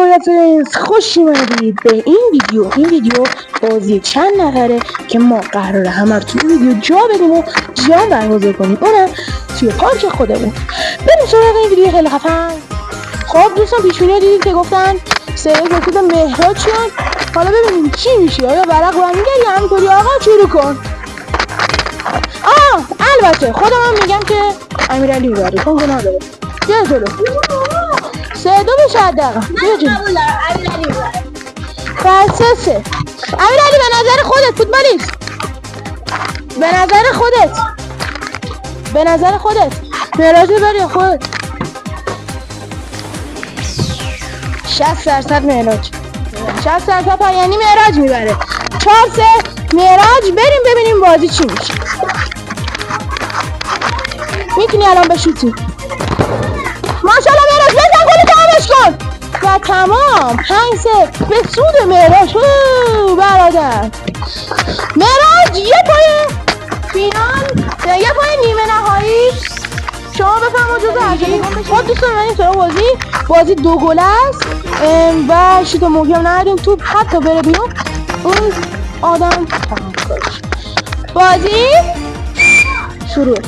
سلام خوش اومدید به این ویدیو بازی چند نفره که ما قراره همه رو توی ویدیو جا بدیم و جان برگزار کنیم، اونم توی پارک خودمون. بریم سراغ این ویدیو خیلی خفن. خب دوستان پیشبینی دیدید که گفتن سریع گفتید مهراد چیان، حالا ببینیم چی میشه. آیا ورق برمیگردی یا همینطوری آقا شروع کن؟ البته خودم هم میگم که امیرعلی میبره چون گناه داره. بیا جلو 3-2 بشه حداقل. بیا جلو. امیرعلی میبره. پس 3-3. امیرعلی به نظر خودت فوتبالیست، به نظر خودت مهراج میبره یا خودت؟ 60% مهراج، 60% یعنی مهراج میبره. 4-3 مهراج. بریم ببینیم بازی چی میشه. میتونی الان بشوتی. ماشاءالله مهراج بزن گل تمامش کن و تمام. 5-3 به سود مهراج. برادر مهراج یه پای فینال، یه پای نیمه نهایی. شما بفرما جزو هرچه خود دوستان من سراغ بازی 2 گل است و شوت محکم نداریم. توپ حتی بره بیرون اون آدم تمام کارش. بازی شروع.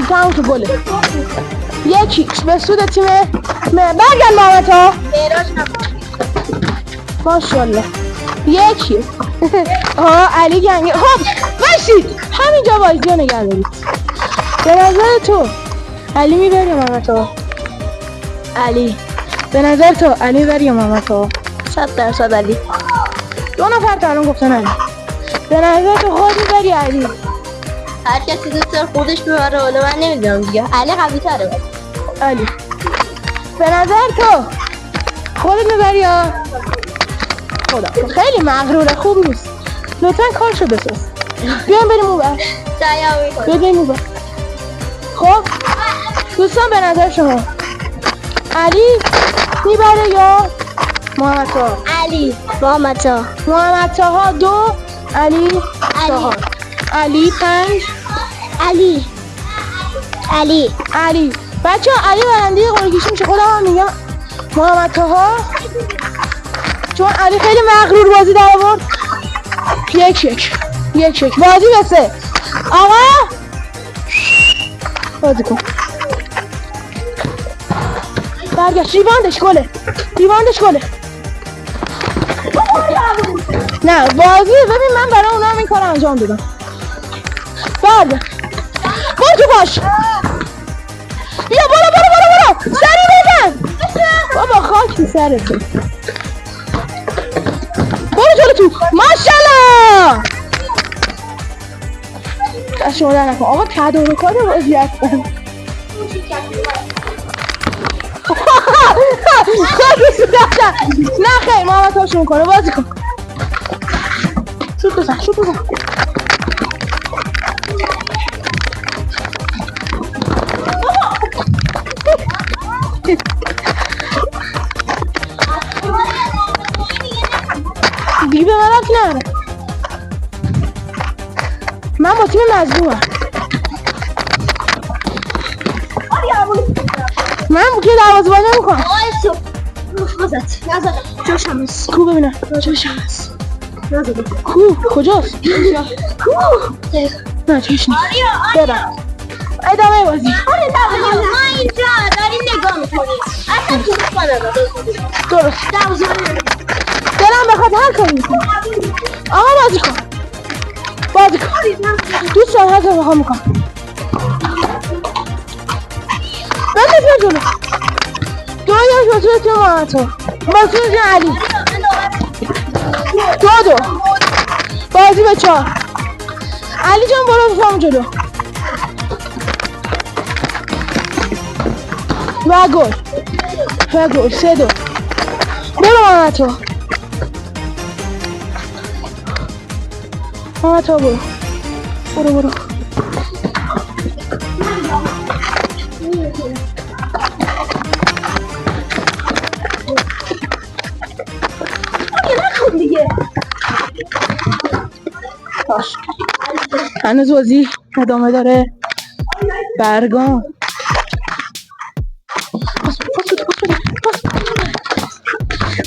تمام شد. گله 1-0 به سود تیم برگرد محمد ها. ماشاءالله 1-1. علی گنگه. خب باشید همینجا بازی رو نگه دارید. به نظر تو علی میبری یا محمد ها؟ علی. به نظر تو علی میبری یا محمد ها؟ 100% علی. 2 نفر تا الان گفتن علی. به نظر تو خود میبری علی؟ هر کسی دوست داره خودش ببره، ولی من نمیدونم دیگه. علی قوی تره. علی. به نظر تو خودت میبری یا خدا؟ خیلی مغروره، خوب نیست. لطفا کارشو بساز. بیایم بریم اون بر. بریم اون بر. خب دوستان به نظر شما علی میبره یا محمد طاها؟ علی. محمد طاها 2 علی 4. علی 5 علی. بچه ها علی برنده قرعه‌کشی میشه. خودم هم میگم محمد طاها چون علی خیلی مغرور بازی در آورد. 1-1 بازی به 3. آقا بازی کن. برگشت. ریواندش گله. نه بازی ببین من برای اونا هم این کار انجام دادم. برگشت. برو تو پاش. بیا برو سری بزن. بابا خاک تو سرتون. برو جلو تو. ماشاءالله. شما در نکن آقا. تدارکات بازی هستن. نه خیلی محمد ها شروع کنه. بازی کن. شوت بزن. دیگه به من رفت نره. من با تیم مظلومم. من که دروازه‌بانی نمی‌کنم. جوشم هست. کو ببینم. جوشم هست. کو کجاست؟ نه چش نیست. برم ادامه بازی. ما اینجا داریم نگاه میکنیم. اصلا تو درست. دلم بخواد هر کاری میکنم. آقا بازی کن. دوستان هر کاری بخوام میکنم. بندازم جلو. 2-1 بسید تیم محمد طاها. بسید علی. 2-2 بازی به 4. علی جان برو بفرم جلو و گل 3-2. برو محمد طاها. برو. هنوز بازی ادامه داره. برگام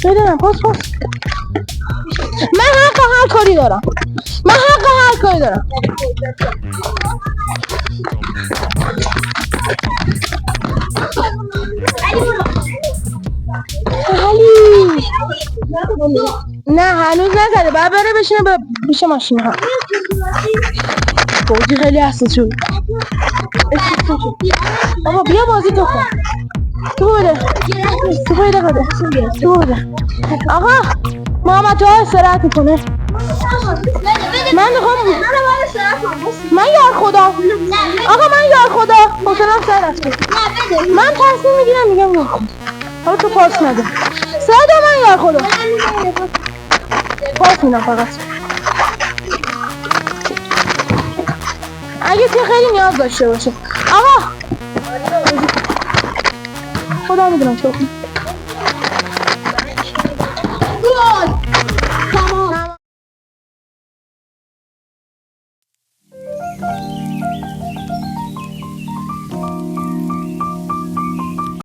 بدونم پاس من حق هر کاری دارم علی نه هنوز نزده باید بره بشینه پیش ماشین ها بازی خیلی حساس شد بابا بیا بازی تو کن تو بده آقا محمد جا استراحت میکنه من یار خدا آقا من یار خدا حسنم سر رفته من تصمیم میگیرم میگم یار خدا حالا تو پاس نده ساده من یار خدا پاس میدم فقط اگه که خیلی نیاز داشته باشه آقا خدا میدونم چه کنم